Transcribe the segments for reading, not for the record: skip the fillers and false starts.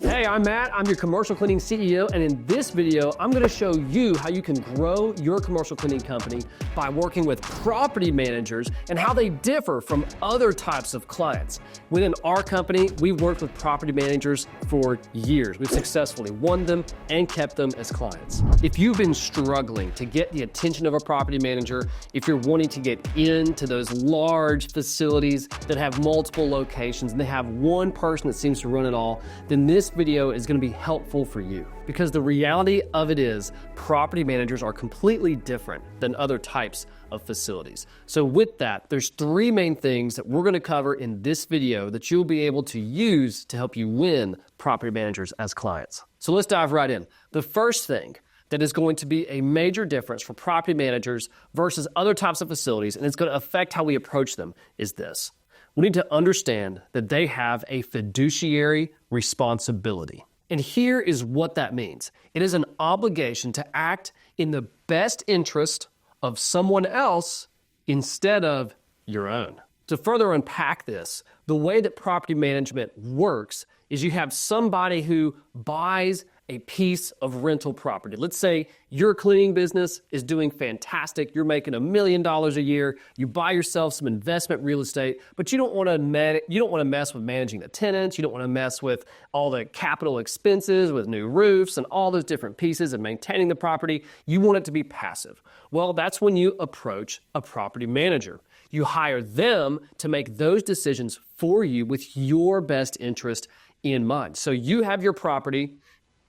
Hey, I'm Matt. I'm your commercial cleaning CEO, and in this video, I'm going to show you how you can grow your commercial cleaning company by working with property managers and how they differ from other types of clients. Within our company, we've worked with property managers for years. We've successfully won them and kept them as clients. If you've been struggling to get the attention of a property manager, if you're wanting to get into those large facilities that have multiple locations and they have one person that seems to run it all, then this video is going to be helpful for you, because the reality of it is property managers are completely different than other types of facilities. So with that, there's three main things that we're going to cover in this video that you'll be able to use to help you win property managers as clients. So let's dive right in. The first thing that is going to be a major difference for property managers versus other types of facilities, and it's going to affect how we approach them, is this. We need to understand that they have a fiduciary responsibility. And here is what that means. It is an obligation to act in the best interest of someone else instead of your own. To further unpack this, the way that property management works is you have somebody who buys a piece of rental property. Let's say your cleaning business is doing fantastic. You're making $1 million a year. You buy yourself some investment real estate, but you don't want to mess with managing the tenants. You don't want to mess with all the capital expenses with new roofs and all those different pieces and maintaining the property. You want it to be passive. Well, that's when you approach a property manager. You hire them to make those decisions for you with your best interest in mind. So you have your property.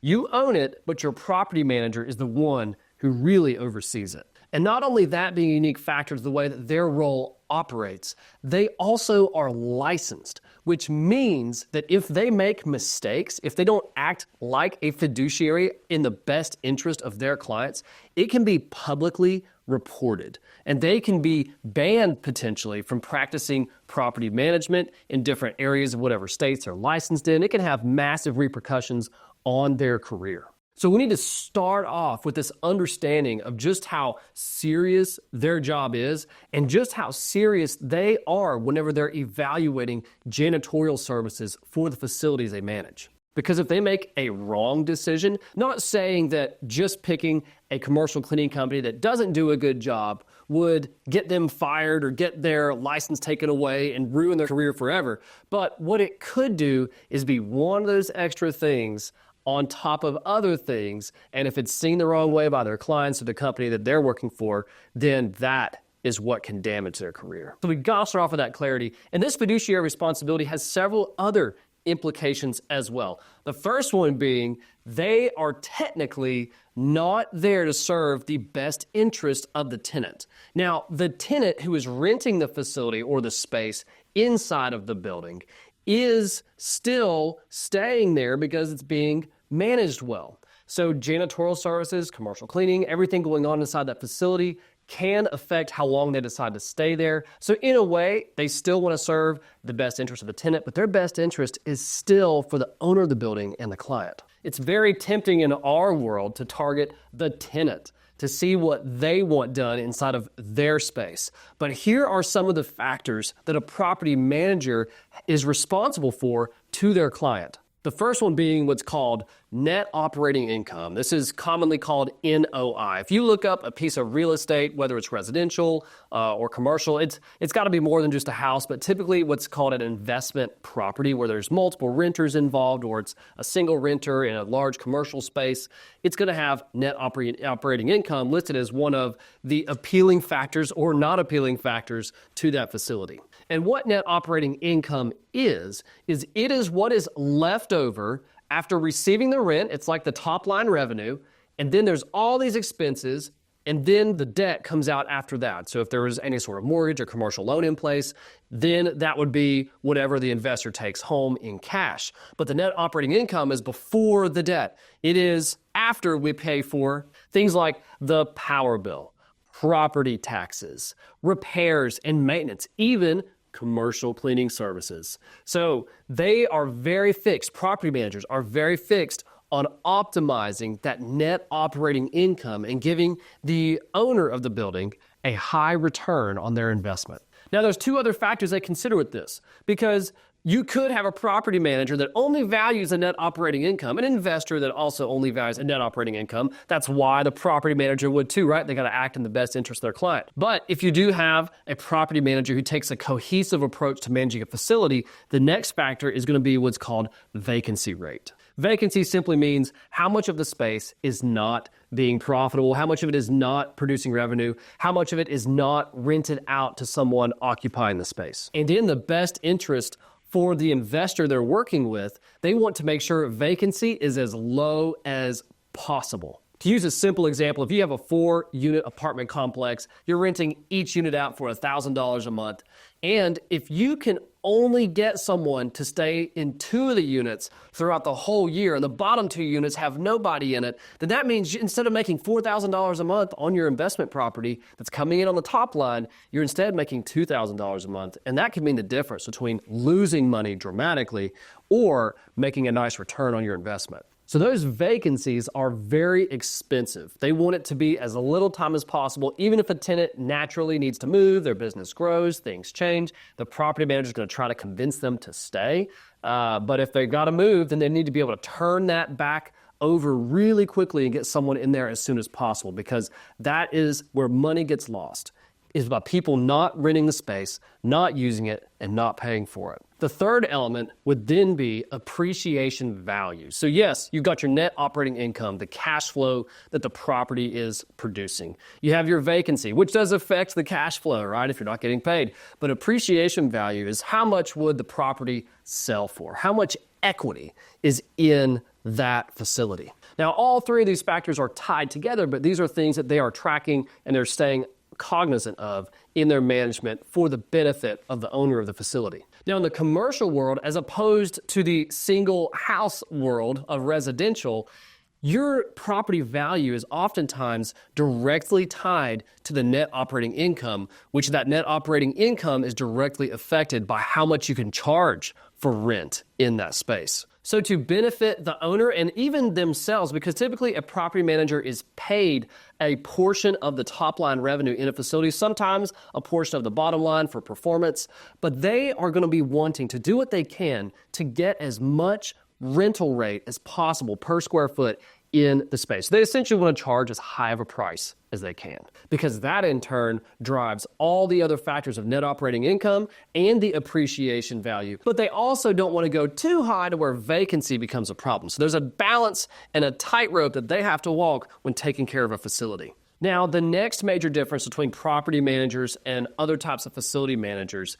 You own it, but your property manager is the one who really oversees it. And not only that being a unique factor to the way that their role operates, they also are licensed, which means that if they make mistakes, if they don't act like a fiduciary in the best interest of their clients, it can be publicly reported. And they can be banned potentially from practicing property management in different areas of whatever states they're licensed in. It can have massive repercussions on their career. So we need to start off with this understanding of just how serious their job is and just how serious they are whenever they're evaluating janitorial services for the facilities they manage. Because if they make a wrong decision, not saying that just picking a commercial cleaning company that doesn't do a good job would get them fired or get their license taken away and ruin their career forever, but what it could do is be one of those extra things on top of other things, and if it's seen the wrong way by their clients or the company that they're working for, then that is what can damage their career. So we gotta start off with that clarity, and this fiduciary responsibility has several other implications as well. The first one being they are technically not there to serve the best interest of the tenant. Now, the tenant who is renting the facility or the space inside of the building is still staying there because it's being managed well. So janitorial services, commercial cleaning, everything going on inside that facility can affect how long they decide to stay there. So in a way, they still want to serve the best interest of the tenant, but their best interest is still for the owner of the building and the client. It's very tempting in our world to target the tenant, to see what they want done inside of their space. But here are some of the factors that a property manager is responsible for to their client. The first one being what's called net operating income. This is commonly called NOI. If you look up a piece of real estate, whether it's residential or commercial, it's got to be more than just a house, but typically what's called an investment property where there's multiple renters involved, or it's a single renter in a large commercial space, it's going to have net operating income listed as one of the appealing factors or not appealing factors to that facility. And what net operating income is it is what is left over after receiving the rent. It's like the top line revenue, and then there's all these expenses, and then the debt comes out after that. So if there was any sort of mortgage or commercial loan in place, then that would be whatever the investor takes home in cash. But the net operating income is before the debt. It is after we pay for things like the power bill, property taxes, repairs and maintenance, even commercial cleaning services. So they are very fixed. Property managers are very fixed on optimizing that net operating income and giving the owner of the building a high return on their investment. Now, there's two other factors they consider with this, because You could have a property manager that only values the net operating income, an investor that also only values a net operating income. That's why the property manager would too, right? They got to act in the best interest of their client. But if you do have a property manager who takes a cohesive approach to managing a facility, the next factor is going to be what's called vacancy rate. Vacancy simply means how much of the space is not being profitable, how much of it is not producing revenue, how much of it is not rented out to someone occupying the space. And in the best interest for the investor they're working with, they want to make sure vacancy is as low as possible. To use a simple example, if you have a 4-unit apartment complex, you're renting each unit out for $1,000 a month. And if you can only get someone to stay in 2 of the units throughout the whole year, and the bottom 2 units have nobody in it, then that means instead of making $4,000 a month on your investment property that's coming in on the top line, you're instead making $2,000 a month. And that could mean the difference between losing money dramatically or making a nice return on your investment. So those vacancies are very expensive. They want it to be as little time as possible. Even if a tenant naturally needs to move, their business grows, things change, the property manager is going to try to convince them to stay. But if they got to move, then they need to be able to turn that back over really quickly and get someone in there as soon as possible, because that is where money gets lost, is by people not renting the space, not using it, and not paying for it. The third element would then be appreciation value. So yes, you've got your net operating income, the cash flow that the property is producing. You have your vacancy, which does affect the cash flow, right, if you're not getting paid. But appreciation value is how much would the property sell for? How much equity is in that facility? Now, all 3 of these factors are tied together, but these are things that they are tracking and they're staying cognizant of in their management for the benefit of the owner of the facility. Now, in the commercial world, as opposed to the single house world of residential, your property value is oftentimes directly tied to the net operating income, which that net operating income is directly affected by how much you can charge for rent in that space. So to benefit the owner and even themselves, because typically a property manager is paid a portion of the top line revenue in a facility, sometimes a portion of the bottom line for performance, but they are going to be wanting to do what they can to get as much rental rate as possible per square foot in the space. They essentially want to charge as high of a price as they can, because that in turn drives all the other factors of net operating income and the appreciation value. But they also don't want to go too high to where vacancy becomes a problem. So there's a balance and a tightrope that they have to walk when taking care of a facility. Now, the next major difference between property managers and other types of facility managers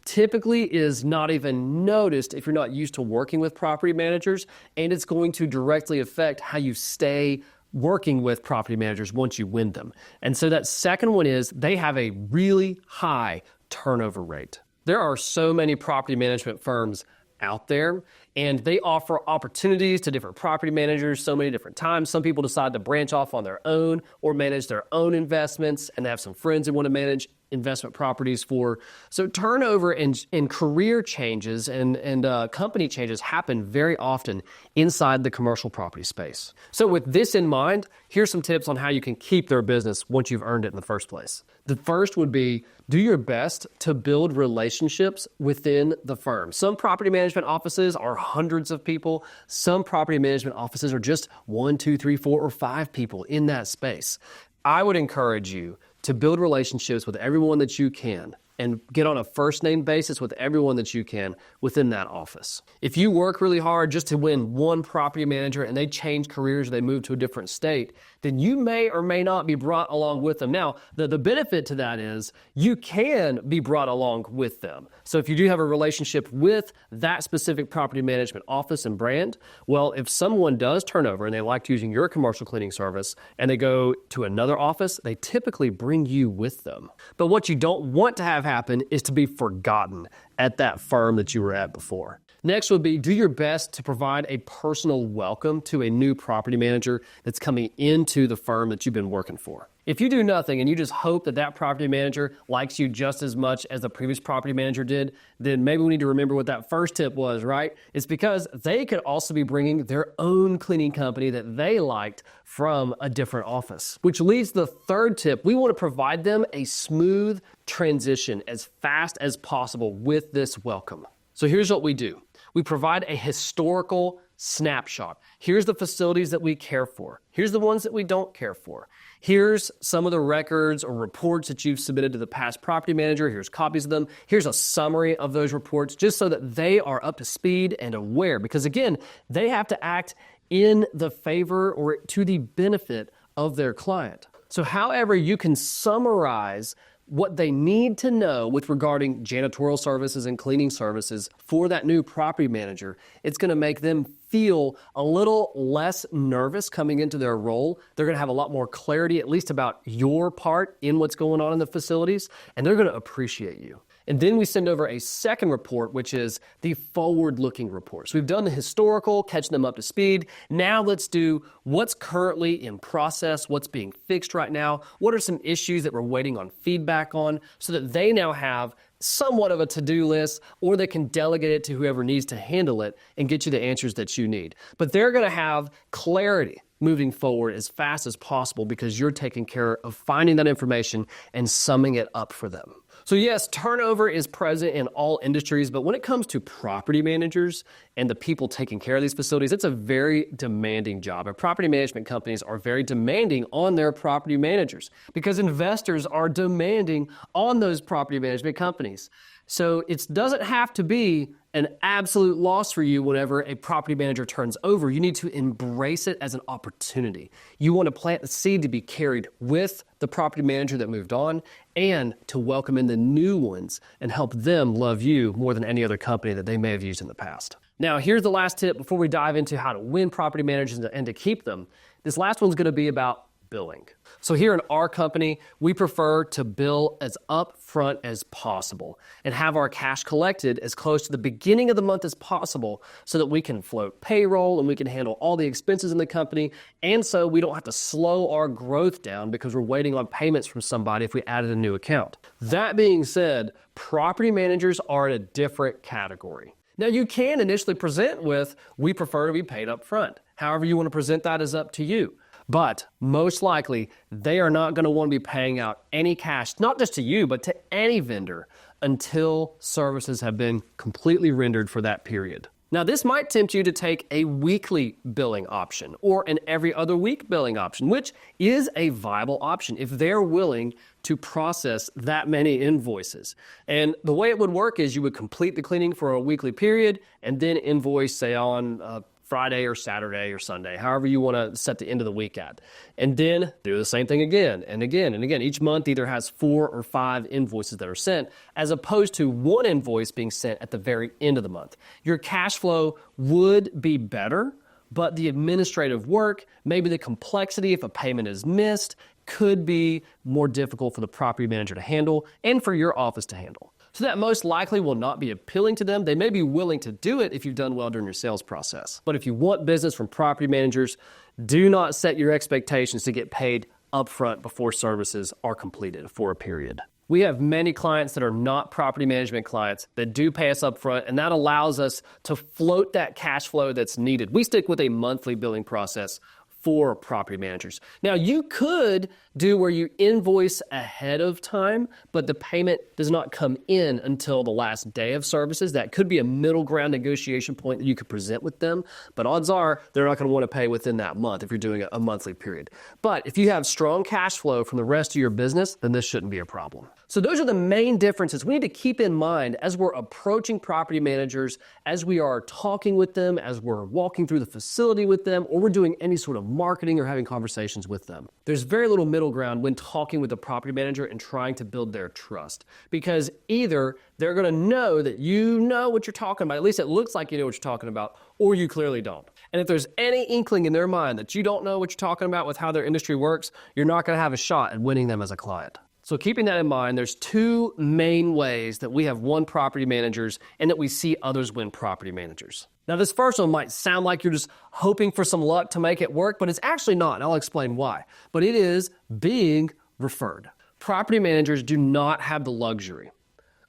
typically is not even noticed if you're not used to working with property managers, and it's going to directly affect how you stay working with property managers once you win them. And so that second one is they have a really high turnover rate. There are so many property management firms out there, and they offer opportunities to different property managers so many different times. Some people decide to branch off on their own or manage their own investments, and they have some friends who want to manage investment properties for. So turnover and career changes and company changes happen very often inside the commercial property space. So with this in mind, here's some tips on how you can keep their business once you've earned it in the first place. The first would be do your best to build relationships within the firm. Some property management offices are hundreds of people. Some property management offices are just 1, 2, 3, 4, or 5 people in that space. I would encourage you to build relationships with everyone that you can and get on a first name basis with everyone that you can within that office. If you work really hard just to win one property manager and they change careers, they move to a different state, then you may or may not be brought along with them. Now, the benefit to that is you can be brought along with them. So if you do have a relationship with that specific property management office and brand, well, if someone does turn over and they liked using your commercial cleaning service and they go to another office, they typically bring you with them. But what you don't want to have happen is to be forgotten at that firm that you were at before. Next would be do your best to provide a personal welcome to a new property manager that's coming into the firm that you've been working for. If you do nothing and you just hope that that property manager likes you just as much as the previous property manager did, then maybe we need to remember what that first tip was, right? It's because they could also be bringing their own cleaning company that they liked from a different office. Which leads to the third tip. We want to provide them a smooth transition as fast as possible with this welcome. So here's what we do. We provide a historical snapshot. Here's the facilities that we care for. Here's the ones that we don't care for. Here's some of the records or reports that you've submitted to the past property manager. Here's copies of them. Here's a summary of those reports just so that they are up to speed and aware. Because again, they have to act in the favor or to the benefit of their client. So however you can summarize what they need to know with regarding janitorial services and cleaning services for that new property manager, it's going to make them feel a little less nervous coming into their role. They're going to have a lot more clarity, at least about your part in what's going on in the facilities, and they're going to appreciate you. And then we send over a second report, which is the forward-looking report. So we've done the historical, catching them up to speed. Now let's do what's currently in process, what's being fixed right now, what are some issues that we're waiting on feedback on, so that they now have somewhat of a to-do list, or they can delegate it to whoever needs to handle it and get you the answers that you need. But they're going to have clarity moving forward as fast as possible because you're taking care of finding that information and summing it up for them. So yes, turnover is present in all industries, but when it comes to property managers and the people taking care of these facilities, it's a very demanding job. And property management companies are very demanding on their property managers because investors are demanding on those property management companies. So it doesn't have to be an absolute loss for you whenever a property manager turns over. You need to embrace it as an opportunity. You want to plant the seed to be carried with the property manager that moved on and to welcome in the new ones and help them love you more than any other company that they may have used in the past. Now, here's the last tip before we dive into how to win property managers and to keep them. This last one's going to be about billing. So here in our company, we prefer to bill as upfront as possible and have our cash collected as close to the beginning of the month as possible so that we can float payroll and we can handle all the expenses in the company. And so we don't have to slow our growth down because we're waiting on payments from somebody if we added a new account. That being said, property managers are in a different category. Now you can initially present with, we prefer to be paid up front. However you want to present that is up to you. But most likely, they are not going to want to be paying out any cash, not just to you, but to any vendor until services have been completely rendered for that period. Now, this might tempt you to take a weekly billing option or an every other week billing option, which is a viable option if they're willing to process that many invoices. And the way it would work is you would complete the cleaning for a weekly period and then invoice, say, on Friday or Saturday or Sunday, however you want to set the end of the week at. And then do the same thing again and again and again. Each month either has 4 or 5 invoices that are sent, as opposed to one invoice being sent at the very end of the month. Your cash flow would be better, but the administrative work, maybe the complexity if a payment is missed, could be more difficult for the property manager to handle and for your office to handle. So that most likely will not be appealing to them. They may be willing to do it if you've done well during your sales process. But if you want business from property managers, do not set your expectations to get paid upfront before services are completed for a period. We have many clients that are not property management clients that do pay us upfront, and that allows us to float that cash flow that's needed. We stick with a monthly billing process for property managers. Now, you could do where you invoice ahead of time, but the payment does not come in until the last day of services. That could be a middle ground negotiation point that you could present with them, but odds are they're not going to want to pay within that month if you're doing a monthly period. But if you have strong cash flow from the rest of your business, then this shouldn't be a problem. So those are the main differences we need to keep in mind as we're approaching property managers, as we are talking with them, as we're walking through the facility with them, or we're doing any sort of marketing or having conversations with them. There's very little middle ground when talking with the property manager and trying to build their trust, because either they're going to know that you know what you're talking about, at least it looks like you know what you're talking about, or you clearly don't. And if there's any inkling in their mind that you don't know what you're talking about with how their industry works, you're not going to have a shot at winning them as a client. So keeping that in mind, there's 2 main ways that we have won property managers and that we see others win property managers. Now, this first one might sound like you're just hoping for some luck to make it work, but it's actually not, and I'll explain why. But it is being referred. Property managers do not have the luxury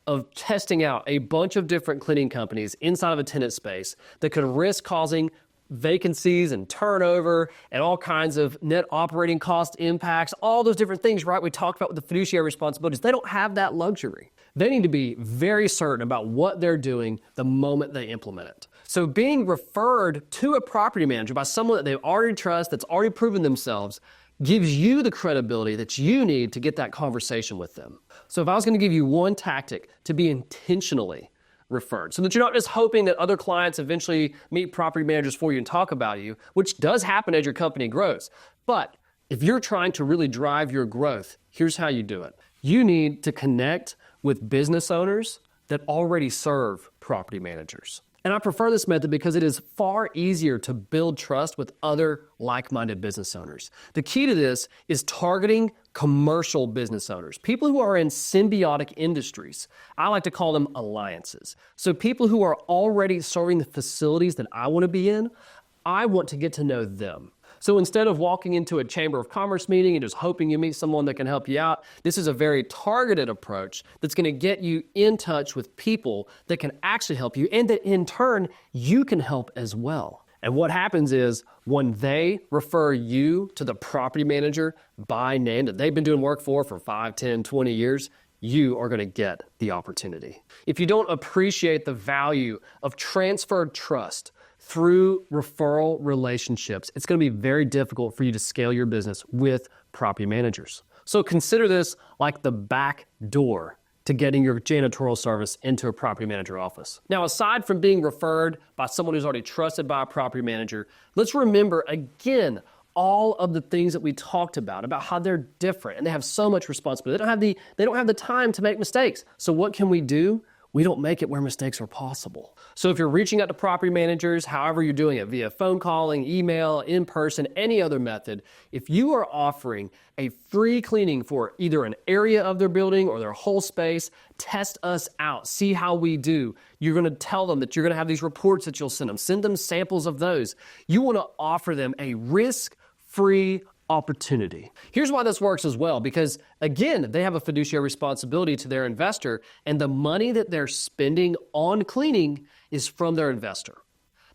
of testing out a bunch of different cleaning companies inside of a tenant space that could risk causing vacancies and turnover and all kinds of net operating cost impacts, all those different things, right? We talked about with the fiduciary responsibilities. They don't have that luxury. They need to be very certain about what they're doing the moment they implement it. So being referred to a property manager by someone that they already trust, that's already proven themselves, gives you the credibility that you need to get that conversation with them. So if I was going to give you one tactic to be intentionally referred, so that you're not just hoping that other clients eventually meet property managers for you and talk about you, which does happen as your company grows. But if you're trying to really drive your growth, here's how you do it. You need to connect with business owners that already serve property managers. And I prefer this method because it is far easier to build trust with other like-minded business owners. The key to this is targeting commercial business owners, people who are in symbiotic industries. I like to call them alliances. So people who are already serving the facilities that I want to be in, I want to get to know them. So instead of walking into a Chamber of Commerce meeting and just hoping you meet someone that can help you out, this is a very targeted approach that's going to get you in touch with people that can actually help you and that in turn you can help as well. And what happens is when they refer you to the property manager by name that they've been doing work for 5, 10, 20 years, you are going to get the opportunity. If you don't appreciate the value of transferred trust through referral relationships, it's going to be very difficult for you to scale your business with property managers. So consider this like the back door to getting your janitorial service into a property manager office. Now, aside from being referred by someone who's already trusted by a property manager, let's remember again all of the things that we talked about how they're different and they have so much responsibility. They don't have the time to make mistakes. So what can we do? We don't make it where mistakes are possible. So if you're reaching out to property managers, however you're doing it, via phone calling, email, in person, any other method, if you are offering a free cleaning for either an area of their building or their whole space, test us out, see how we do. You're going to tell them that you're going to have these reports that you'll send them samples of those. You want to offer them a risk-free opportunity. Here's why this works as well, because again, they have a fiduciary responsibility to their investor, and the money that they're spending on cleaning is from their investor.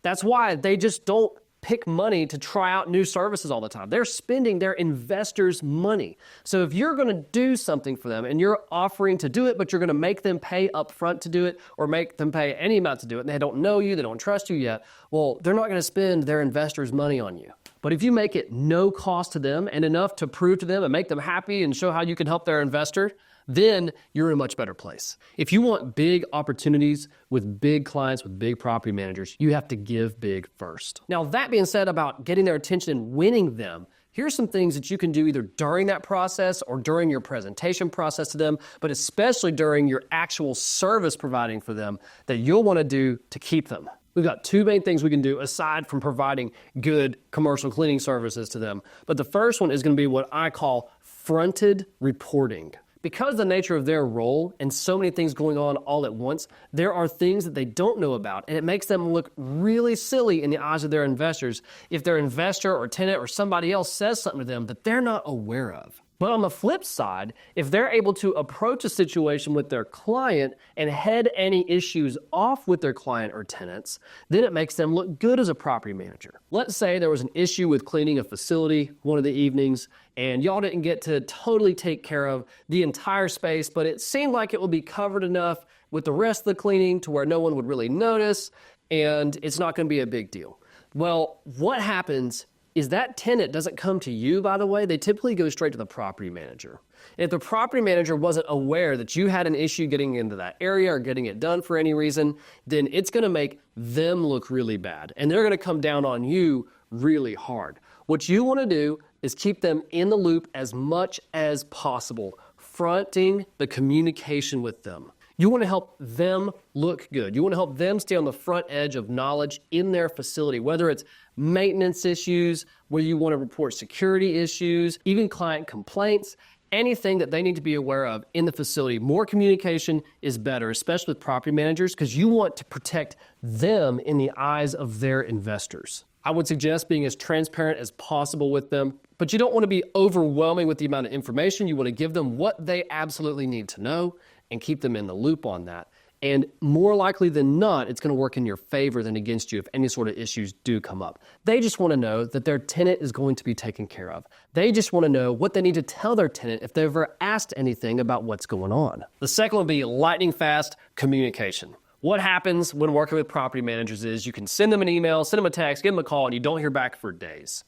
That's why they just don't pick money to try out new services all the time. They're spending their investors' money. So if you're going to do something for them and you're offering to do it, but you're going to make them pay up front to do it or make them pay any amount to do it, and they don't know you, they don't trust you yet, well, they're not going to spend their investors' money on you. But if you make it no cost to them and enough to prove to them and make them happy and show how you can help their investor, then you're in a much better place. If you want big opportunities with big clients, with big property managers, you have to give big first. Now, that being said about getting their attention and winning them, here's some things that you can do either during that process or during your presentation process to them, but especially during your actual service providing for them that you'll want to do to keep them. We've got two main things we can do aside from providing good commercial cleaning services to them. But the first one is going to be what I call fronted reporting. Because of the nature of their role and so many things going on all at once, there are things that they don't know about, and it makes them look really silly in the eyes of their investors if their investor or tenant or somebody else says something to them that they're not aware of. But on the flip side, if they're able to approach a situation with their client and head any issues off with their client or tenants, then it makes them look good as a property manager. Let's say there was an issue with cleaning a facility one of the evenings, and y'all didn't get to totally take care of the entire space, but it seemed like it would be covered enough with the rest of the cleaning to where no one would really notice, and it's not going to be a big deal. Well, what happens is that tenant doesn't come to you, by the way. They typically go straight to the property manager. And if the property manager wasn't aware that you had an issue getting into that area or getting it done for any reason, then it's going to make them look really bad. And they're going to come down on you really hard. What you want to do is keep them in the loop as much as possible, fronting the communication with them. You want to help them look good. You want to help them stay on the front edge of knowledge in their facility, whether it's maintenance issues, where you want to report security issues, even client complaints, anything that they need to be aware of in the facility. More communication is better, especially with property managers, because you want to protect them in the eyes of their investors. I would suggest being as transparent as possible with them, but you don't want to be overwhelming with the amount of information. You want to give them what they absolutely need to know and keep them in the loop on that. And more likely than not, it's going to work in your favor than against you if any sort of issues do come up. They just want to know that their tenant is going to be taken care of. They just want to know what they need to tell their tenant if they've ever asked anything about what's going on. The second would be lightning fast communication. What happens when working with property managers is you can send them an email, send them a text, give them a call, and you don't hear back for days.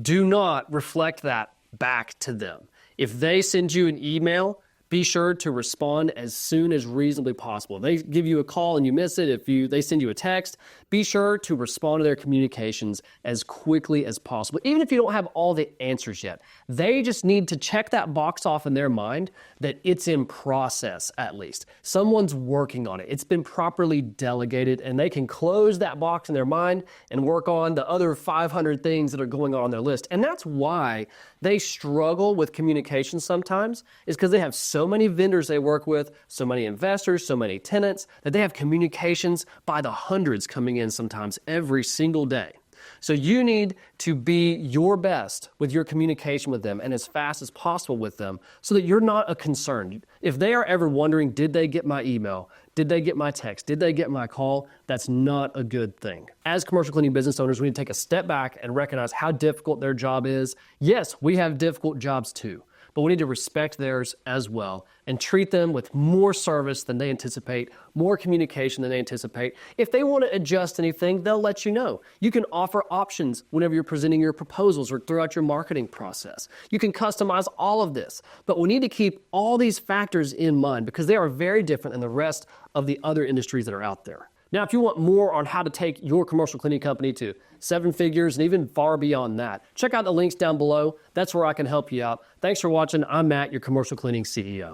Do not reflect that back to them. If they send you an email, be sure to respond as soon as reasonably possible. They give you a call and you miss it. If they send you a text, be sure to respond to their communications as quickly as possible. Even if you don't have all the answers yet, they just need to check that box off in their mind that it's in process at least. Someone's working on it. It's been properly delegated and they can close that box in their mind and work on the other 500 things that are going on their list. And that's why they struggle with communication sometimes, is because they have so many vendors they work with, so many investors, so many tenants, that they have communications by the hundreds coming in sometimes every single day. So you need to be your best with your communication with them and as fast as possible with them so that you're not a concern. If they are ever wondering, did they get my email? Did they get my text? Did they get my call? That's not a good thing. As commercial cleaning business owners, we need to take a step back and recognize how difficult their job is. Yes, we have difficult jobs too, but we need to respect theirs as well and treat them with more service than they anticipate, more communication than they anticipate. If they want to adjust anything, they'll let you know. You can offer options whenever you're presenting your proposals or throughout your marketing process. You can customize all of this, but we need to keep all these factors in mind because they are very different than the rest of the other industries that are out there. Now, if you want more on how to take your commercial cleaning company to 7 figures and even far beyond that, check out the links down below. That's where I can help you out. Thanks for watching. I'm Matt, your commercial cleaning CEO.